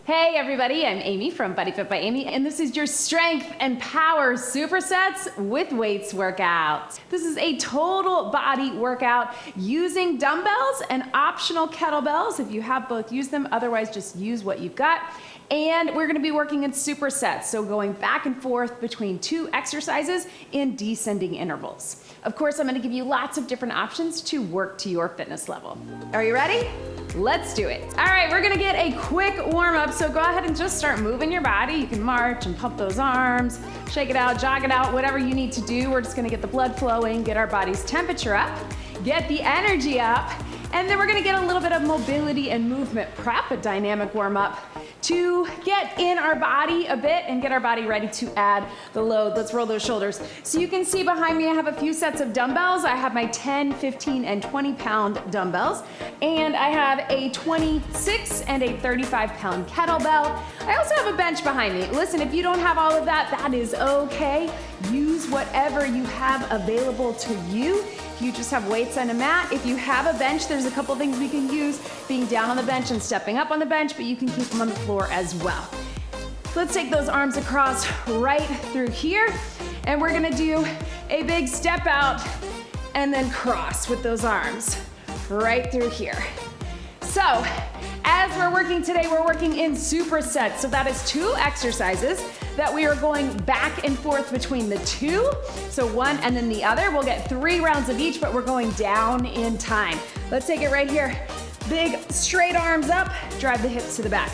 Hey everybody, I'm Amy from BodyFit by Amy, and this is your Strength and Power Supersets with Weights workout. This is a total body workout using dumbbells and optional kettlebells. If you have both, use them. Otherwise, just use what you've got. And we're gonna be working in supersets, so going back and forth between two exercises in descending intervals. Of course, I'm gonna give you lots of different options to work to your fitness level. Are you ready? Let's do it. All right, we're gonna get a quick warm up, so go ahead and just start moving your body. You can march and pump those arms, shake it out, jog it out, whatever you need to do. We're just gonna get the blood flowing, get our body's temperature up, get the energy up, and then we're gonna get a little bit of mobility and movement prep, a dynamic warm up to get in our body a bit and get our body ready to add the load. Let's roll those shoulders. So you can see behind me, I have a few sets of dumbbells. I have my 10, 15, and 20-pound dumbbells, and I have a 26 and a 35-pound kettlebell. I also have a bench behind me. Listen, if you don't have all of that, that is okay. Use whatever you have available to you. If you just have weights and a mat, if you have a bench, there's a couple things we can use, being down on the bench and stepping up on the bench, but you can keep them on the floor as well. Let's take those arms across right through here, and we're gonna do a big step out and then cross with those arms right through here. So, as we're working today, we're working in supersets. So that is two exercises that we are going back and forth between the two. So one and then the other. We'll get 3 rounds of each, but we're going down in time. Let's take it right here. Big straight arms up, drive the hips to the back.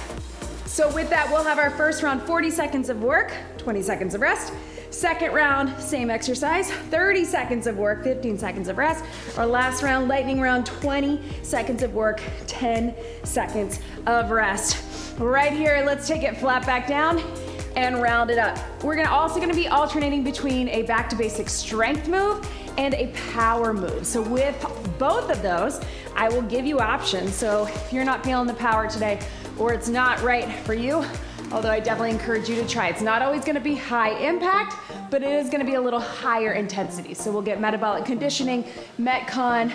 So with that, we'll have our first round, 40 seconds of work, 20 seconds of rest. Second round, same exercise, 30 seconds of work, 15 seconds of rest. Our last round, lightning round, 20 seconds of work, 10 seconds of rest. Right here, let's take it flat back down and round it up. We're also gonna be alternating between a back to basic strength move and a power move. So with both of those, I will give you options. So if you're not feeling the power today, or it's not right for you, although I definitely encourage you to try. It's not always gonna be high impact, but it is gonna be a little higher intensity. So we'll get metabolic conditioning, Metcon,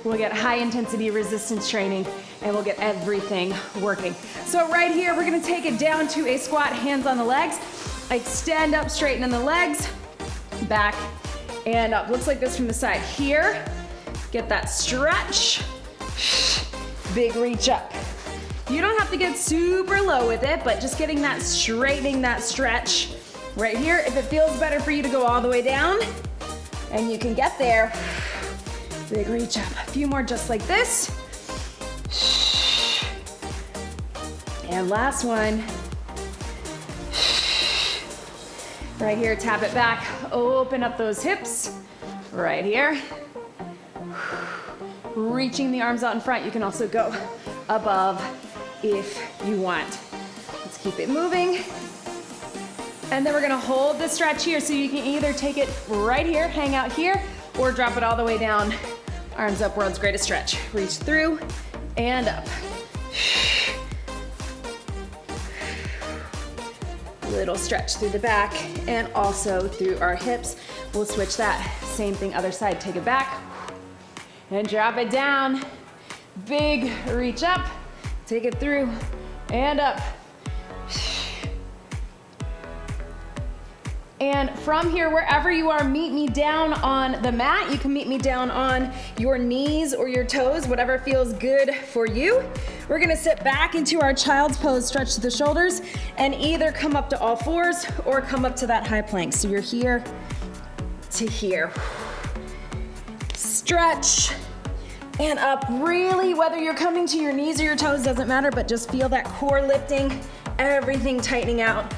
we'll get high intensity resistance training, and we'll get everything working. So right here, we're gonna take it down to a squat, hands on the legs. Extend up, straighten in the legs, back and up. Looks like this from the side. Here, get that stretch, big reach up. You don't have to get super low with it, but just getting that straightening, that stretch right here. If it feels better for you to go all the way down, and you can get there, big reach up. A few more just like this. And last one. Right here, tap it back, open up those hips. Right here. Reaching the arms out in front. You can also go above if you want. Let's keep it moving. And then we're gonna hold the stretch here, so you can either take it right here, hang out here, or drop it all the way down. Arms up, world's greatest stretch. Reach through and up. Little stretch through the back and also through our hips. We'll switch that. Same thing, other side. Take it back and drop it down. Big reach up. Take it through and up. And from here, wherever you are, meet me down on the mat. You can meet me down on your knees or your toes, whatever feels good for you. We're gonna sit back into our child's pose, stretch the shoulders, and either come up to all fours or come up to that high plank. So you're here to here. Stretch. And up, really, whether you're coming to your knees or your toes, doesn't matter, but just feel that core lifting, everything tightening out.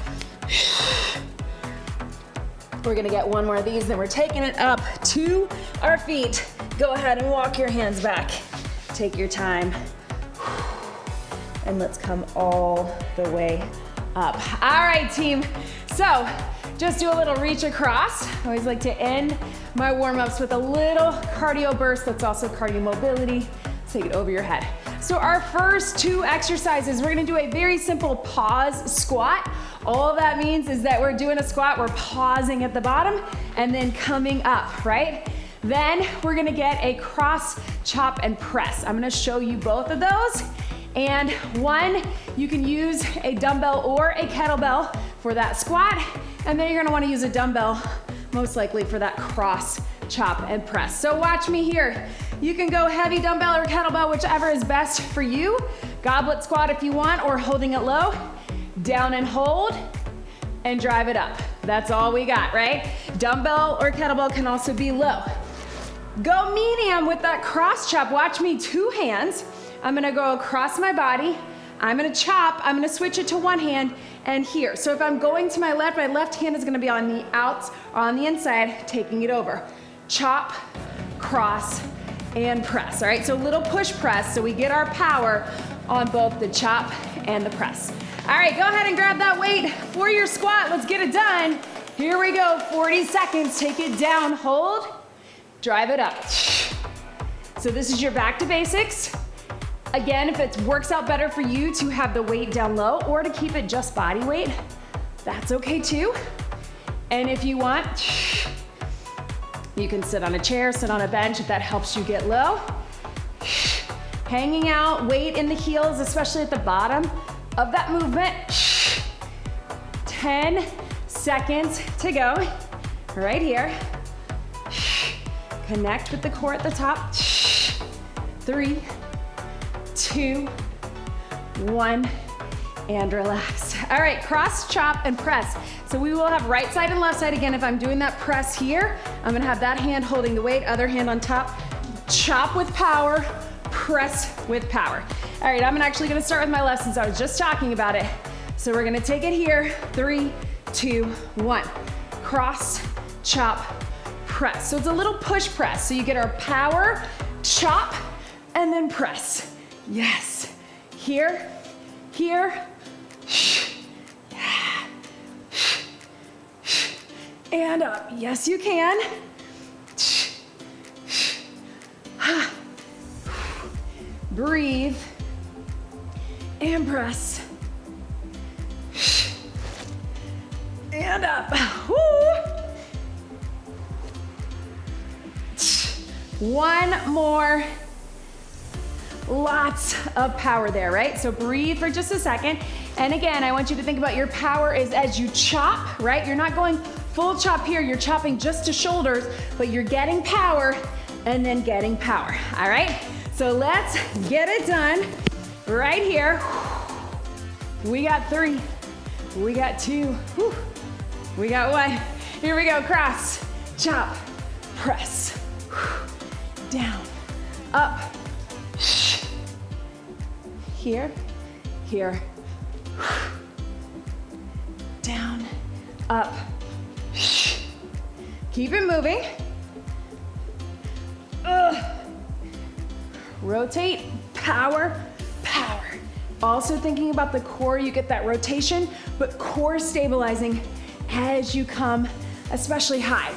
We're gonna get one more of these, then we're taking it up to our feet. Go ahead and walk your hands back. Take your time. And let's come all the way up. All right, team. So, just do a little reach across. I always like to end my warm-ups with a little cardio burst that's also cardio mobility. Take it over your head. So our first 2 exercises, we're gonna do a very simple pause squat. All that means is that we're doing a squat, we're pausing at the bottom and then coming up, right? Then we're gonna get a cross chop and press. I'm gonna show you both of those and 1. You can use a dumbbell or a kettlebell for that squat, and then you're gonna wanna use a dumbbell, most likely for that cross, chop, and press. So watch me here. You can go heavy dumbbell or kettlebell, whichever is best for you. Goblet squat if you want, or holding it low. Down and hold, and drive it up. That's all we got, right? Dumbbell or kettlebell can also be low. Go medium with that cross chop. Watch me, 2 hands. I'm gonna go across my body. I'm gonna chop, I'm gonna switch it to one hand and here. So if I'm going to my left hand is gonna be on the outs or on the inside, taking it over. Chop, cross, and press, all right? So little push press so we get our power on both the chop and the press. All right, go ahead and grab that weight for your squat. Let's get it done. Here we go, 40 seconds. Take it down, hold, drive it up. So this is your back to basics. Again, if it works out better for you to have the weight down low or to keep it just body weight, that's okay too. And if you want, you can sit on a chair, sit on a bench if that helps you get low. Hanging out, weight in the heels, especially at the bottom of that movement. 10 seconds to go, right here. Connect with the core at the top. 3, 2, 1, and relax. All right, cross, chop, and press. So we will have right side and left side again. If I'm doing that press here, I'm gonna have that hand holding the weight, other hand on top. Chop with power, press with power. All right, I'm actually gonna start with my left since I was just talking about it. So we're gonna take it here, 3, 2, 1. Cross, chop, press. So it's a little push press. So you get our power, chop, and then press. Yes. Here, here, and up. Yes, you can. Breathe and press. And up. Woo. One more. Lots of power there, right? So breathe for just a second. And again, I want you to think about your power is as you chop, right? You're not going full chop here. You're chopping just to shoulders, but you're getting power and then getting power, all right? So let's get it done right here. We got 3, we got 2, whew. We got 1. Here we go, cross, chop, press, down, up, here, here, down, up, keep it moving. Rotate, power, power. Also thinking about the core, you get that rotation, but core stabilizing as you come, especially high.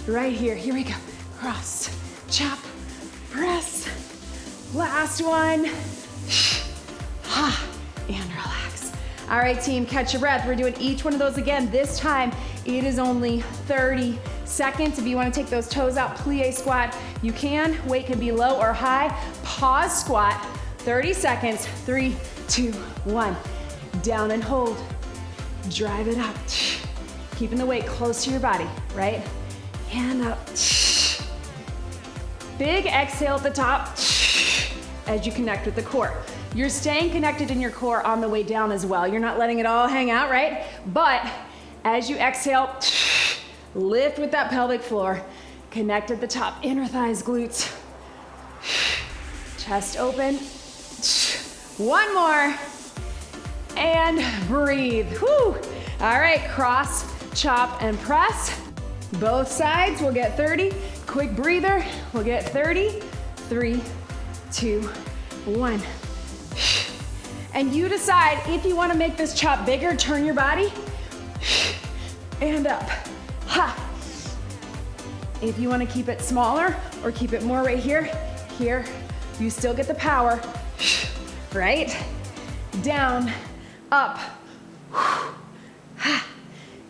Right here, here we go. Cross, chop, press. Last one. And relax. All right, team, catch your breath. We're doing each one of those again. This time, it is only 30 seconds. If you want to take those toes out, plie squat, you can. Weight can be low or high. Pause squat, 30 seconds. 3, 2, 1. Down and hold. Drive it up. Keeping the weight close to your body, right? And up. Big exhale at the top as you connect with the core. You're staying connected in your core on the way down as well. You're not letting it all hang out, right? But as you exhale, lift with that pelvic floor. Connect at the top, inner thighs, glutes. Chest open. One more. And breathe. Whew. All right, cross, chop, and press. Both sides, we'll get 30. Quick breather, we'll get 30. 3, 2, 1. And you decide if you want to make this chop bigger, turn your body and up. Ha. If you want to keep it smaller or keep it more right here, here, you still get the power, right? Down, up,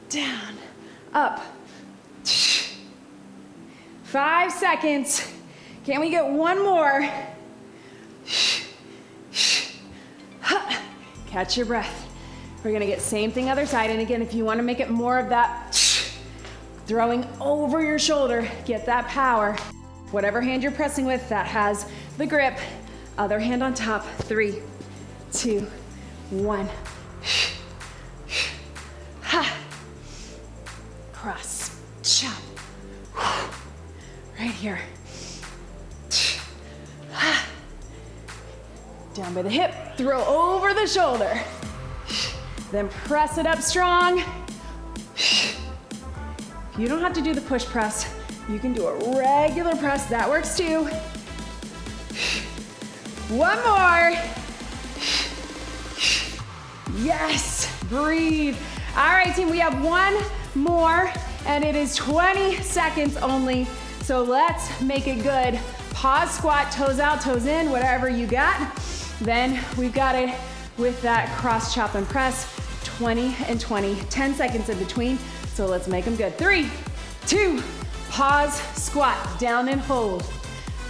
down, up. 5 seconds. Can we get one more? Catch your breath. We're gonna get same thing other side. And again, if you wanna make it more of that throwing over your shoulder, get that power. Whatever hand you're pressing with, that has the grip. Other hand on top. 3, 2, 1. Ha. Cross, chop. Right here. Ha. Down by the hip, throw over the shoulder. Then press it up strong. You don't have to do the push press. You can do a regular press, that works too. One more. Yes, breathe. All right, team, we have one more, and it is 20 seconds only. So let's make it good. Pause, squat, toes out, toes in, whatever you got. Then we've got it with that cross, chop, and press. 20 and 20, 10 seconds in between. So let's make them good. 3, 2, pause, squat, down and hold.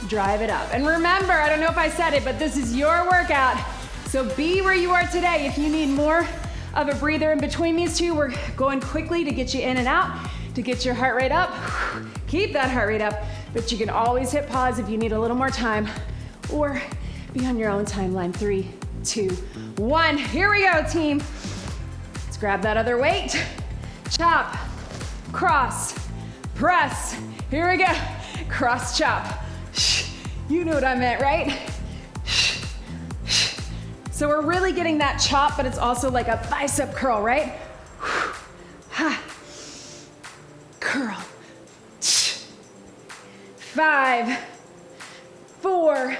Drive it up. And remember, I don't know if I said it, but this is your workout. So be where you are today. If you need more of a breather in between these two, we're going quickly to get you in and out, to get your heart rate up. Keep that heart rate up, but you can always hit pause if you need a little more time, or be on your own timeline. 3, 2, 1. Here we go, team. Let's grab that other weight. Chop, cross, press. Here we go. Cross, chop. You know what I meant, right? So we're really getting that chop, but it's also like a bicep curl, right? Curl. 5, 4,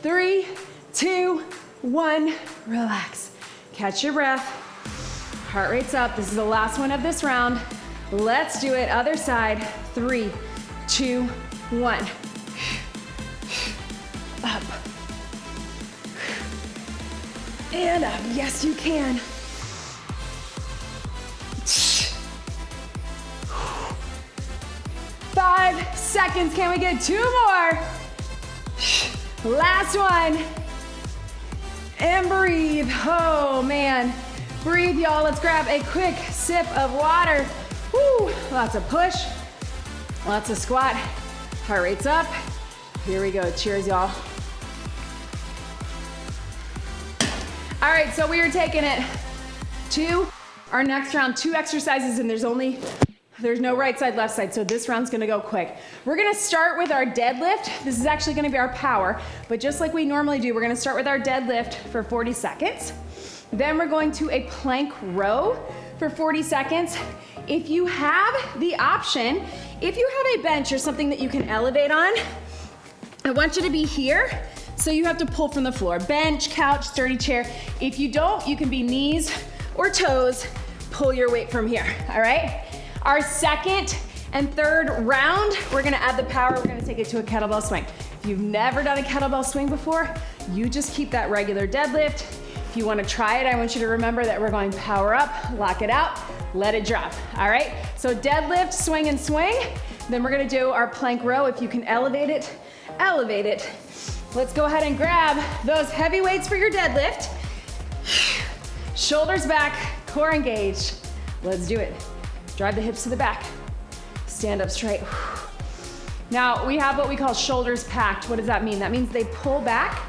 3, 2, 1. Relax. Catch your breath. Heart rate's up. This is the last one of this round. Let's do it. Other side. 3, 2, 1. Up. And up. Yes, you can. 5 seconds. Can we get 2 more? Last one. And breathe. Oh, man. Breathe, y'all. Let's grab a quick sip of water. Woo. Lots of push. Lots of squat. Heart rate's up. Here we go. Cheers, y'all. All right, so we are taking it to our next round. 2 exercises, and there's no right side, left side, so this round's gonna go quick. We're gonna start with our deadlift. This is actually gonna be our power, but just like we normally do, we're gonna start with our deadlift for 40 seconds. Then we're going to a plank row for 40 seconds. If you have the option, if you have a bench or something that you can elevate on, I want you to be here, so you have to pull from the floor. Bench, couch, sturdy chair. If you don't, you can be knees or toes, pull your weight from here, all right? Our second and third round, we're gonna add the power, we're gonna take it to a kettlebell swing. If you've never done a kettlebell swing before, you just keep that regular deadlift. If you wanna try it, I want you to remember that we're going power up, lock it out, let it drop, all right? So deadlift, swing and swing. Then we're gonna do our plank row. If you can elevate it, elevate it. Let's go ahead and grab those heavy weights for your deadlift. Shoulders back, core engaged. Let's do it. Drive the hips to the back. Stand up straight. Now we have what we call shoulders packed. What does that mean? That means they pull back,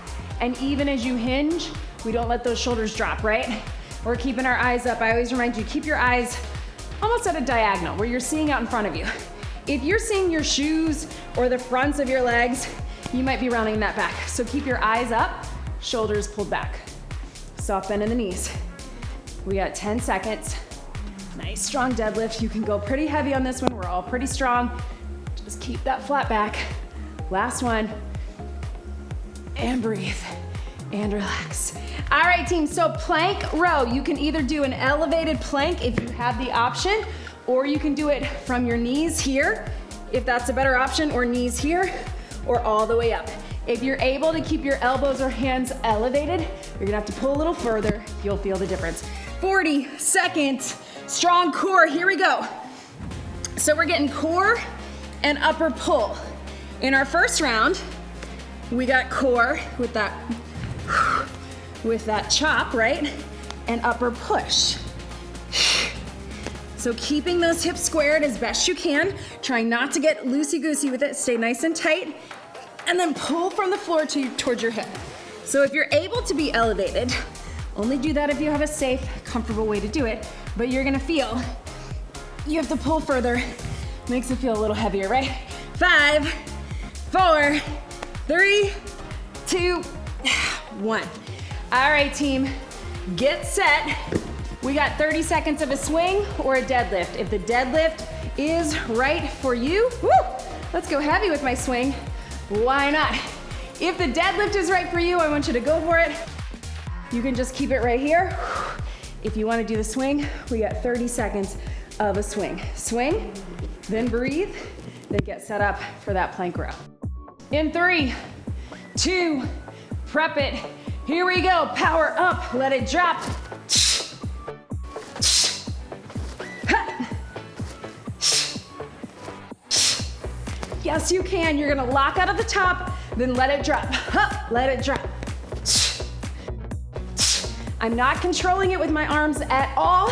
and even as you hinge, we don't let those shoulders drop, right? We're keeping our eyes up. I always remind you, keep your eyes almost at a diagonal where you're seeing out in front of you. If you're seeing your shoes or the fronts of your legs, you might be rounding that back. So keep your eyes up, shoulders pulled back. Soft bend in the knees. We got 10 seconds. Nice strong deadlift. You can go pretty heavy on this one. We're all pretty strong. Just keep that flat back. Last one. And breathe. And relax. All right, team, so plank row. You can either do an elevated plank if you have the option, or you can do it from your knees here, if that's a better option, or knees here, or all the way up. If you're able to keep your elbows or hands elevated, you're gonna have to pull a little further. You'll feel the difference. 40 seconds, strong core, here we go. So we're getting core and upper pull. In our first round, we got core with that with that chop, right? And upper push. So keeping those hips squared as best you can, trying not to get loosey-goosey with it, stay nice and tight, and then pull from the floor towards your hip. So if you're able to be elevated, only do that if you have a safe, comfortable way to do it, but you're gonna feel, you have to pull further, makes it feel a little heavier, right? 5, 4, 3, 2, 1. All right, team, get set. We got 30 seconds of a swing or a deadlift. If the deadlift is right for you, woo, let's go heavy with my swing. Why not? If the deadlift is right for you, I want you to go for it. You can just keep it right here. If you want to do the swing, we got 30 seconds of a swing. Swing, then breathe, then get set up for that plank row. In 3, 2, prep it. Here we go, power up, let it drop. Yes, you can. You're gonna lock out of the top, then let it drop. Let it drop. I'm not controlling it with my arms at all.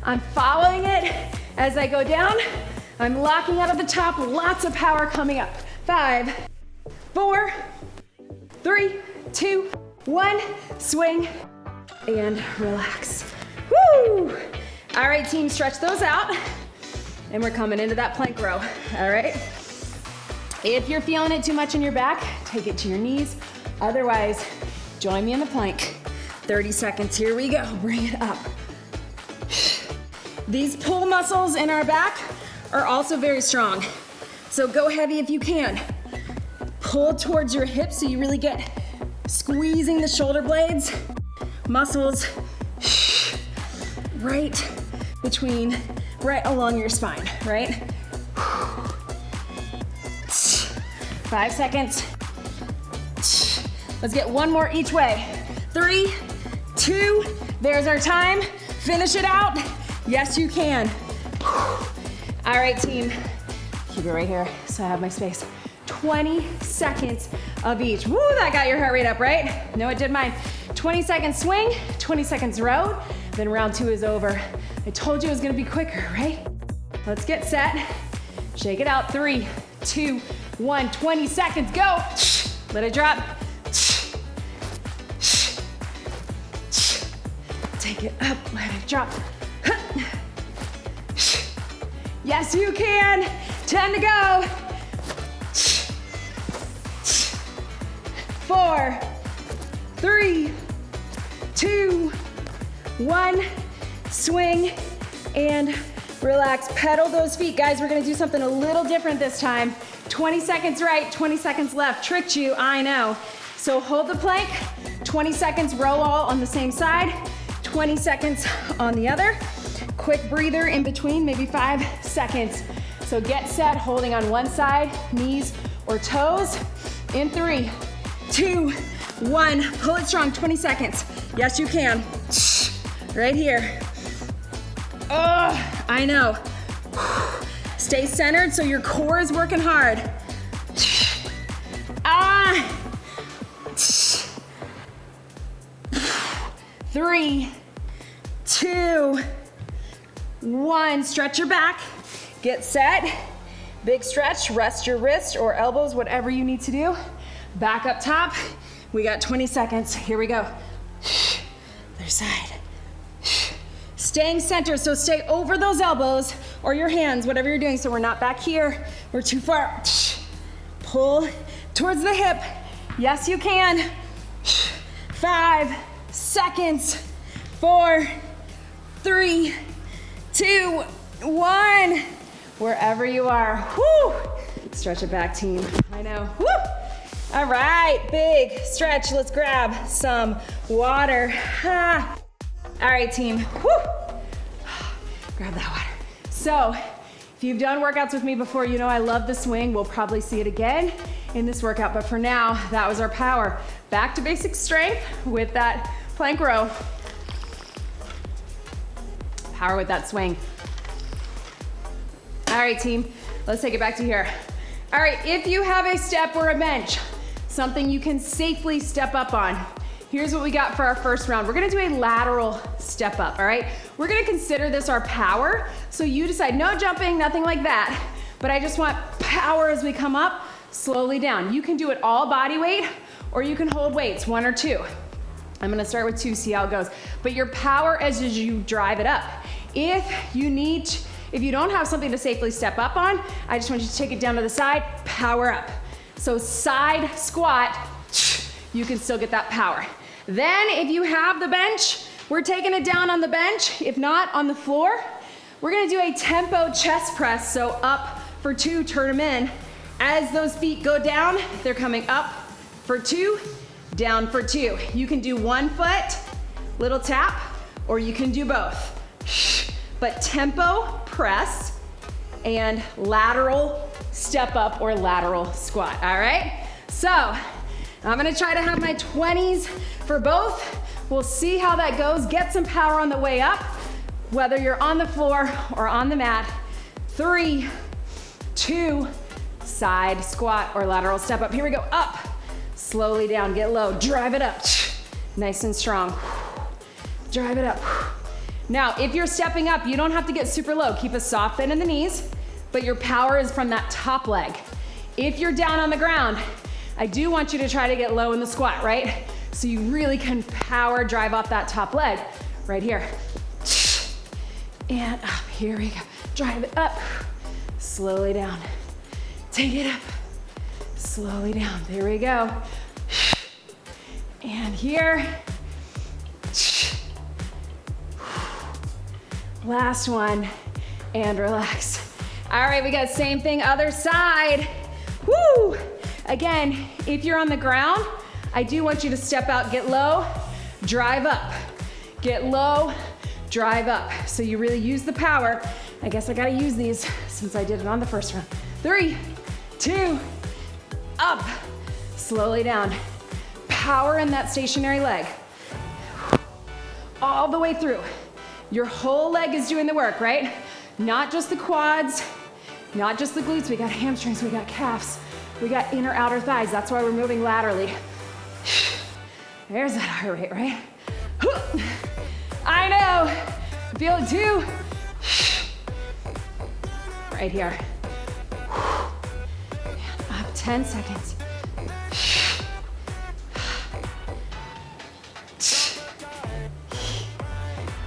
I'm following it as I go down. I'm locking out of the top, lots of power coming up. 5, 4, 3, 2, 1, swing and relax. Woo! All right, team, stretch those out. And we're coming into that plank row, all right? If you're feeling it too much in your back, take it to your knees. Otherwise, join me in the plank. 30 seconds, here we go, bring it up. These pull muscles in our back are also very strong. So go heavy if you can. Pull towards your hips so you really get squeezing the shoulder blades. Muscles right between, right along your spine, right? 5 seconds. Let's get one more each way. 3, 2, there's our time. Finish it out. Yes, you can. All right, team. Keep it right here so I have my space. 20 seconds of each. Woo, that got your heart rate up, right? No, it did mine. 20 seconds swing, 20 seconds row, then round 2 is over. I told you it was gonna be quicker, right? Let's get set. Shake it out. 3, 2, 1, 20 seconds, go. Let it drop. Take it up, let it drop. Yes, you can. 10 to go. 4, 3, 2, 1, swing and relax. Pedal those feet. Guys, we're gonna do something a little different this time. 20 seconds right, 20 seconds left. Tricked you, I know. So hold the plank, 20 seconds row all on the same side, 20 seconds on the other. Quick breather in between, maybe 5 seconds. So get set, holding on one side, knees or toes. In 3, 2, 1, pull it strong, 20 seconds. Yes, you can. Right here. Oh, I know. Stay centered so your core is working hard. 3, 2, 1. Stretch your back. Get set. Big stretch. Rest your wrists or elbows, whatever you need to do. Back up top. We got 20 seconds. Here we go. Other side. Staying centered, so stay over those elbows or your hands, whatever you're doing, so we're not back here. We're too far. Pull towards the hip. Yes, you can. 5 seconds. 4, 3, 2, 1. Wherever you are. Woo! Stretch it back, team. I know. Woo! All right, big stretch. Let's grab some water. Ha. All right, team. Woo! Grab that water. So, if you've done workouts with me before, you know I love the swing. We'll probably see it again in this workout, but for now, that was our power. Back to basic strength with that plank row. Power with that swing. All right, team, let's take it back to here. All right, if you have a step or a bench, something you can safely step up on, here's what we got for our first round. We're gonna do a lateral step up, all right? We're gonna consider this our power. So you decide, no jumping, nothing like that. But I just want power as we come up, slowly down. You can do it all body weight, or you can hold weights, 1 or 2. I'm gonna start with 2, see how it goes. But your power as you drive it up. If you don't have something to safely step up on, I just want you to take it down to the side, power up. So side squat, you can still get that power. Then if you have the bench, we're taking it down on the bench. If not, on the floor. We're gonna do a tempo chest press. So up for 2, turn them in. As those feet go down, they're coming up for 2, down for 2. You can do 1 foot, little tap, or you can do both. But tempo press and lateral step up or lateral squat, all right? So I'm gonna try to have my 20s for both. We'll see how that goes. Get some power on the way up, whether you're on the floor or on the mat. 3, 2, side squat or lateral step up. Here we go, up, slowly down, get low, drive it up. Nice and strong. Drive it up. Now, if you're stepping up, you don't have to get super low. Keep a soft bend in the knees, but your power is from that top leg. If you're down on the ground, I do want you to try to get low in the squat, right? So you really can power drive off that top leg right here. And up, here we go. Drive it up, slowly down. Take it up, slowly down. There we go. And here. Last one, and relax. All right, we got same thing, other side. Woo! Again, if you're on the ground, I do want you to step out, get low, drive up. Get low, drive up. So you really use the power. I guess I gotta use these since I did it on the first round. 3, 2, up, slowly down. Power in that stationary leg. All the way through. Your whole leg is doing the work, right? Not just the quads, not just the glutes. We got hamstrings, we got calves, we got inner outer thighs. That's why we're moving laterally. There's that heart rate, right? I know. Feel it too. Right here. And up, 10 seconds.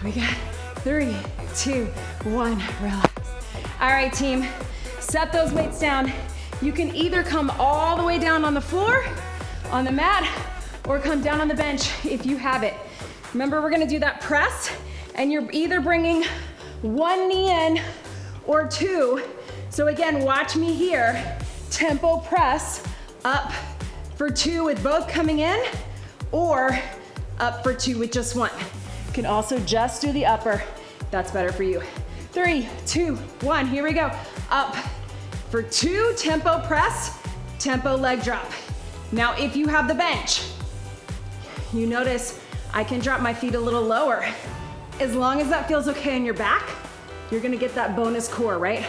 We got 3, 2, 1, relax. All right, team, set those weights down. You can either come all the way down on the floor, on the mat, or come down on the bench if you have it. Remember, we're gonna do that press, and you're either bringing 1 knee in or 2. So again, watch me here. Tempo press, up for 2 with both coming in, or up for 2 with just 1. You can also just do the upper. That's better for you. 3, 2, 1, here we go. Up for 2, tempo press, tempo leg drop. Now, if you have the bench, you notice I can drop my feet a little lower. As long as that feels okay on your back, you're gonna get that bonus core, right?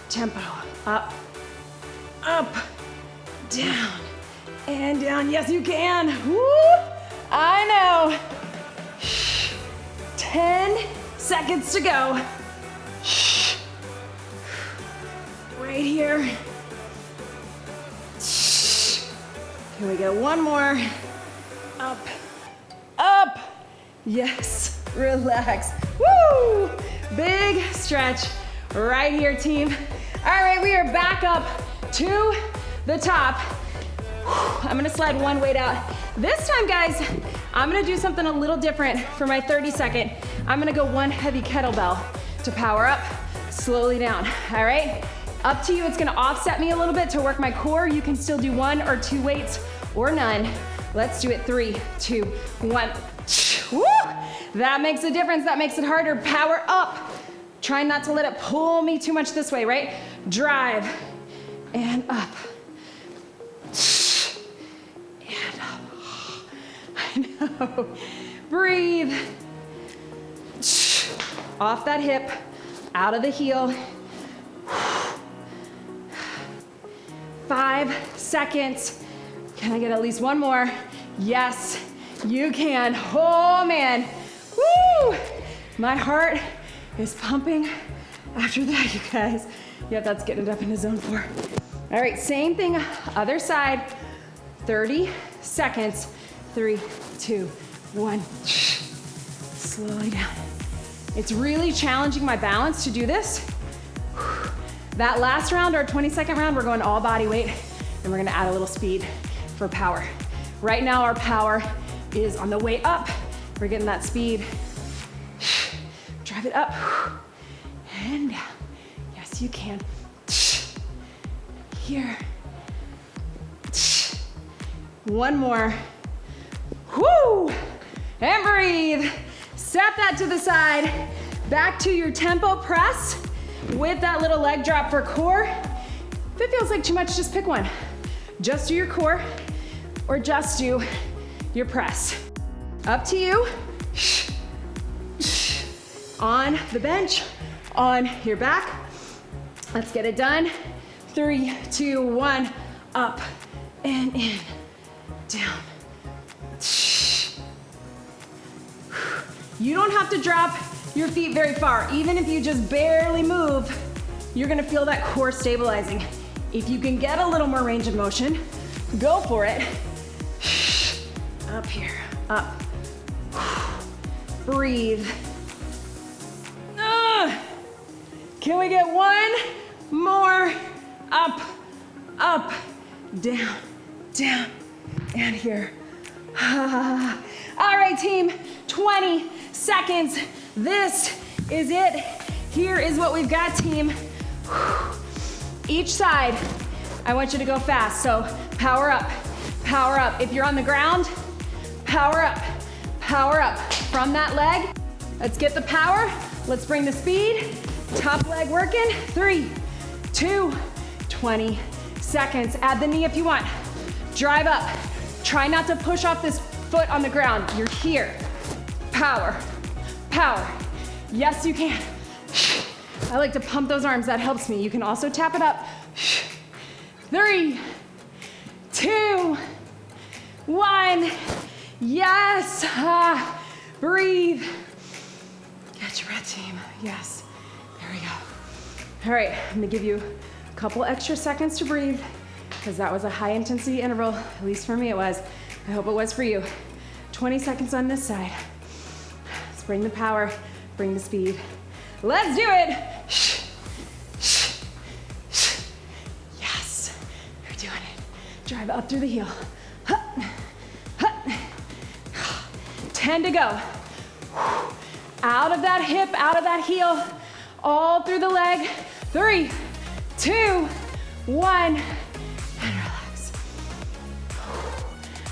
Tempo, up, up, down, and down. Yes, you can. Woo! I know. 10 seconds to go. Right here. Here we go, one more. Up, up. Yes, relax. Woo! Big stretch right here, team. All right, we are back up to the top. I'm gonna slide one weight out. This time, guys, I'm gonna do something a little different for my 30-second. I'm gonna go one heavy kettlebell to power up, slowly down, all right? Up to you, it's gonna offset me a little bit to work my core. You can still do 1 or 2 weights or none. Let's do it, 3, 2, 1. Woo! That makes a difference, that makes it harder. Power up. Try not to let it pull me too much this way, right? Drive, and up. And up. I know. Breathe. Off that hip, out of the heel. 5 seconds. Can I get at least one more? Yes, you can. Oh man, woo! My heart is pumping after that, you guys. Yep, that's getting it up into zone 4. All right, same thing, other side. 30 seconds. 3, 2, 1. Slowly down. It's really challenging my balance to do this. That last round, our 22nd round, we're going all body weight, and we're gonna add a little speed for power. Right now, our power is on the way up. We're getting that speed. Drive it up and down. Yes, you can. Here. One more. Whoo! And breathe. Step that to the side. Back to your tempo press with that little leg drop for core. If it feels like too much, just pick one. Just do your core or just do your press. Up to you. On the bench, on your back. Let's get it done. 3, 2, 1, up and in, down. You don't have to drop your feet very far. Even if you just barely move, you're gonna feel that core stabilizing. If you can get a little more range of motion, go for it. Up here, up. Breathe. Can we get one more? Up, up, down, down, and here. All right, team, 20 seconds. This is it. Here is what we've got, team. Each side, I want you to go fast. So power up, power up. If you're on the ground, power up, power up. From that leg, let's get the power. Let's bring the speed. Top leg working. 3, 2, 20 seconds. Add the knee if you want. Drive up. Try not to push off this foot on the ground. You're here. Power, power. Yes, you can. I like to pump those arms. That helps me. You can also tap it up. 3, 2, 1. Yes. Breathe. Catch your breath, team. Yes. There we go. All right, I'm gonna give you a couple extra seconds to breathe because that was a high intensity interval, at least for me it was. I hope it was for you. 20 seconds on this side. Let's bring the power, bring the speed. Let's do it. Yes, you're doing it. Drive up through the heel. 10 to go. Out of that hip, out of that heel, all through the leg. 3, 2, 1, and relax.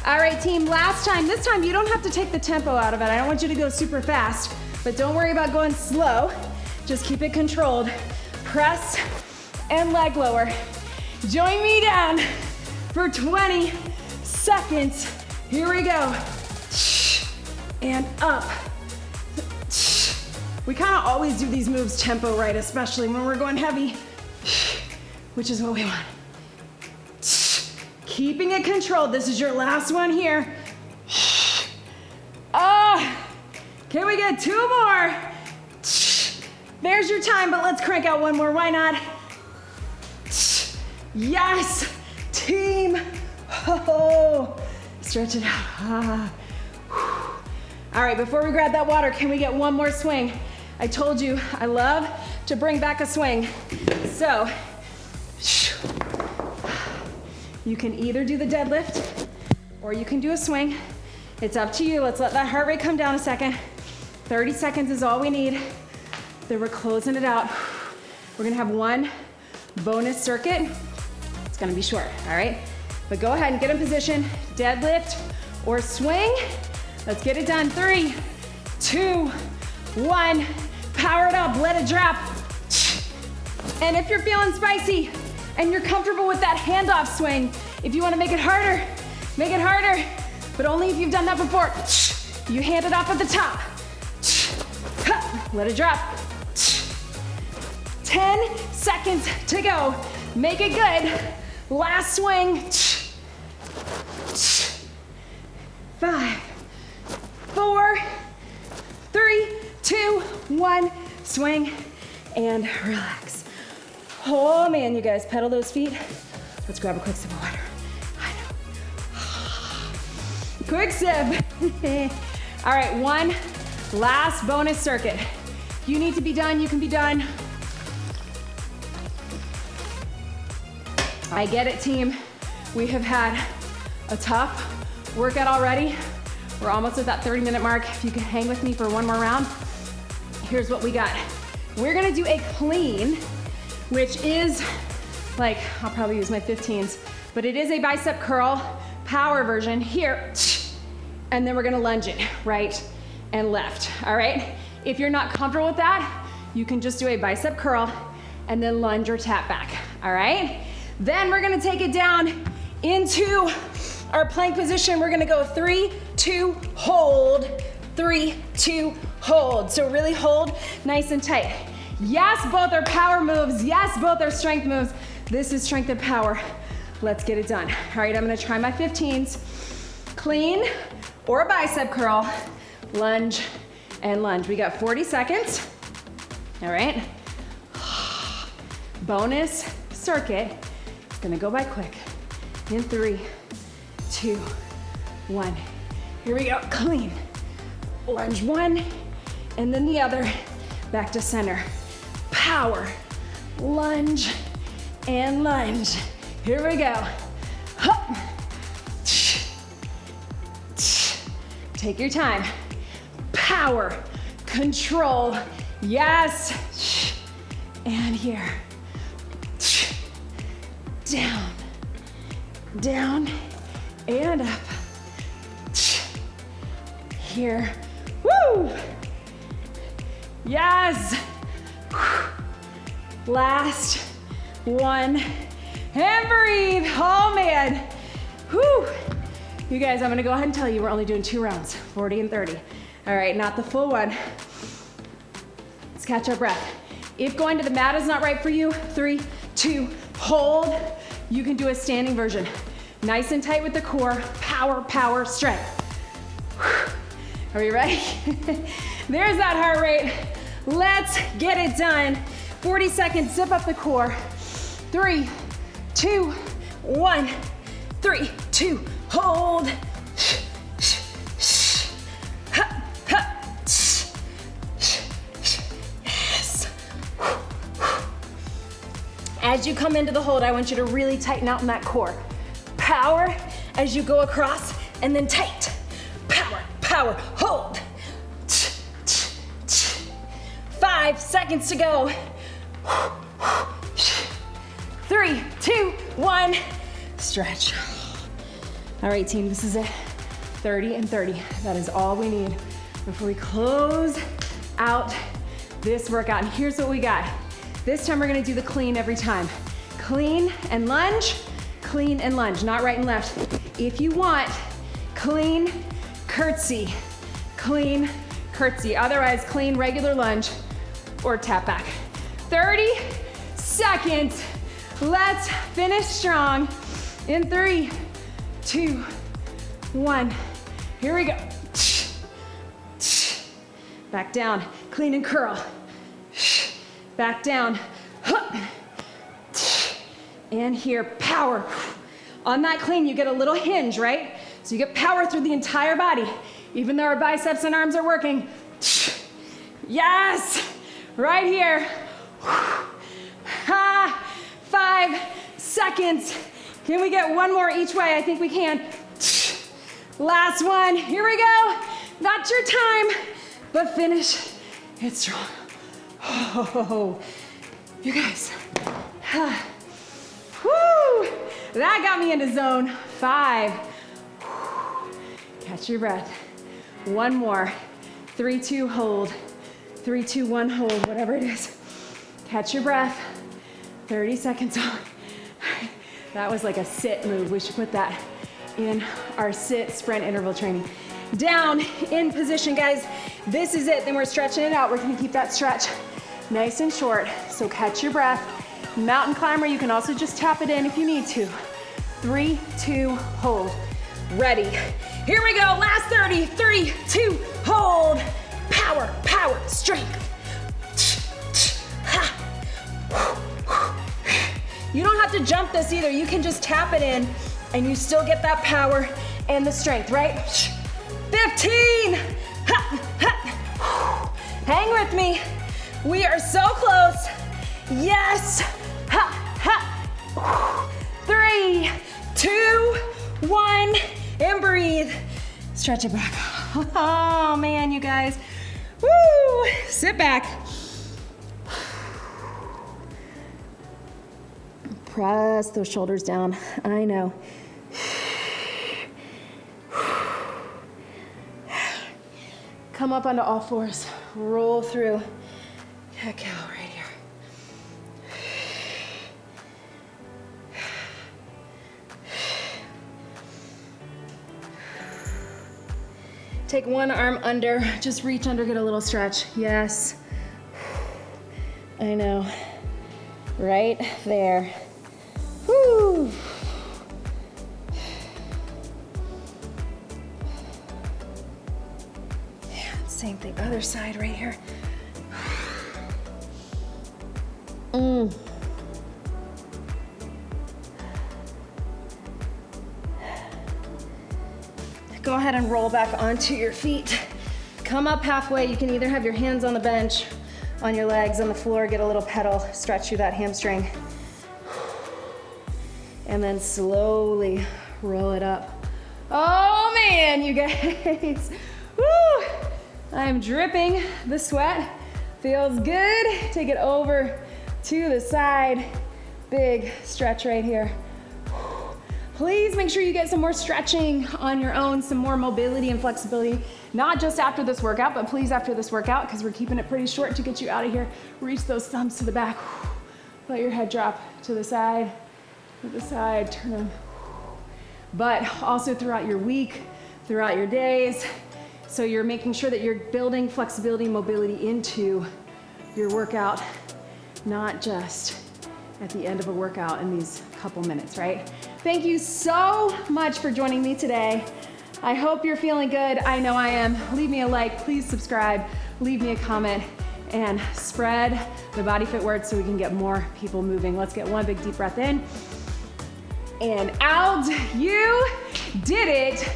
All right, team, last time. This time you don't have to take the tempo out of it. I don't want you to go super fast, but don't worry about going slow. Just keep it controlled. Press and leg lower. Join me down for 20 seconds. Here we go. And up. We kind of always do these moves tempo right, especially when we're going heavy, which is what we want. Keeping it controlled. This is your last one here. Can we get 2 more? There's your time, but let's crank out one more. Why not? Yes, team. Oh, stretch it out. All right, before we grab that water, can we get one more swing? I told you I love to bring back a swing. So, you can either do the deadlift or you can do a swing. It's up to you. Let's let that heart rate come down a second. 30 seconds is all we need. Then we're closing it out. We're gonna have one bonus circuit. It's gonna be short, all right? But go ahead and get in position, deadlift or swing. Let's get it done. 3, 2, 1. Power it up, let it drop. And if you're feeling spicy and you're comfortable with that handoff swing, if you want to make it harder, but only if you've done that before. You hand it off at the top. Let it drop. 10 seconds to go. Make it good. Last swing. 1, swing, and relax. Oh man, you guys, pedal those feet. Let's grab a quick sip of water. Quick sip. All right, one last bonus circuit. If you need to be done, you can be done. I get it, team. We have had a tough workout already. We're almost at that 30-minute mark. If you can hang with me for one more round, here's what we got. We're gonna do a clean, which is like, I'll probably use my 15s, but it is a bicep curl power version here. And then we're gonna lunge it, right and left, all right? If you're not comfortable with that, you can just do a bicep curl and then lunge or tap back, all right? Then we're gonna take it down into our plank position. We're gonna go 3, 2, hold, 3, 2, hold. So really hold nice and tight. Yes, both are power moves. Yes, both are strength moves. This is strength and power. Let's get it done. All right, I'm gonna try my 15s. Clean or a bicep curl, lunge and lunge. We got 40 seconds. All right. Bonus circuit. It's gonna go by quick. In 3, 2, 1. Here we go, clean. Lunge 1, and then the other. Back to center. Power, lunge, and lunge. Here we go. Hup. Take your time. Power, control, yes. And here. Down, down, and up. Here, woo! Yes! Last one, and breathe. Oh man, whew. You guys, I'm gonna go ahead and tell you we're only doing 2 rounds, 40 and 30. All right, not the full one. Let's catch our breath. If going to the mat is not right for you, 3, 2, hold. You can do a standing version. Nice and tight with the core, power, power, strength. Are we ready? There's that heart rate. Let's get it done. 40 seconds, zip up the core. 3, 2, 1, 3, 2, hold. Yes. As you come into the hold, I want you to really tighten out in that core. Power as you go across, and then tight. Power, power, hold. 5 seconds to go. 3, 2, 1, stretch. All right, team, this is it. 30 and 30. That is all we need before we close out this workout. And here's what we got. This time we're gonna do the clean every time. Clean and lunge, not right and left. If you want, clean, curtsy, clean, curtsy. Otherwise, clean, regular lunge, or tap back. 30 seconds. Let's finish strong in 3, 2, 1. Here we go. Back down, clean and curl. Back down. And here, power. On that clean, you get a little hinge, right? So you get power through the entire body, even though our biceps and arms are working. Yes, right here. 5 seconds. Can we get one more each way? I think we can. Last one, here we go. Not your time, but finish it strong. Oh, you guys. Woo, that got me into zone 5. Catch your breath. One more. 3, 2, hold. 3, 2, 1, hold, whatever it is. Catch your breath. 30 seconds on. That was like a sit move. We should put that in our sit sprint interval training. Down in position, guys. This is it. Then we're stretching it out. We're gonna keep that stretch nice and short. So catch your breath. Mountain climber, you can also just tap it in if you need to. 3, 2, hold. Ready. Here we go. Last 30. 3, 2, hold. Power, power, strength. have to jump this either. You can just tap it in and you still get that power and the strength, right? 15. Ha, ha. Hang with me. We are so close. Yes. Ha, ha. 3, 2, 1, and breathe. Stretch it back. Oh man, you guys. Woo! Sit back. Press those shoulders down. I know. Come up onto all fours. Roll through. Cat-cow right here. Take one arm under. Just reach under, get a little stretch. Yes. I know. Right there. Woo. Yeah, same thing, other side right here. Go ahead and roll back onto your feet. Come up halfway. You can either have your hands on the bench, on your legs, on the floor, get a little pedal, stretch through that hamstring. And then slowly roll it up. Oh man, you guys. Woo! I'm dripping the sweat. Feels good. Take it over to the side. Big stretch right here. Please make sure you get some more stretching on your own, some more mobility and flexibility, not just after this workout, but please after this workout, because we're keeping it pretty short to get you out of here. Reach those thumbs to the back. Let your head drop to the side, turn them. But also throughout your week, throughout your days, so you're making sure that you're building flexibility, mobility into your workout, not just at the end of a workout in these couple minutes, right? Thank you so much for joining me today. I hope you're feeling good. I know I am. Leave me a like, please subscribe, leave me a comment, and spread the BodyFit word so we can get more people moving. Let's get one big deep breath in and out. You did it.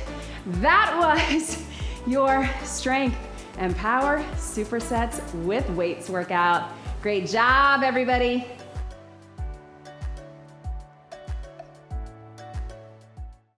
That was your strength and power supersets with weights workout. Great job, everybody.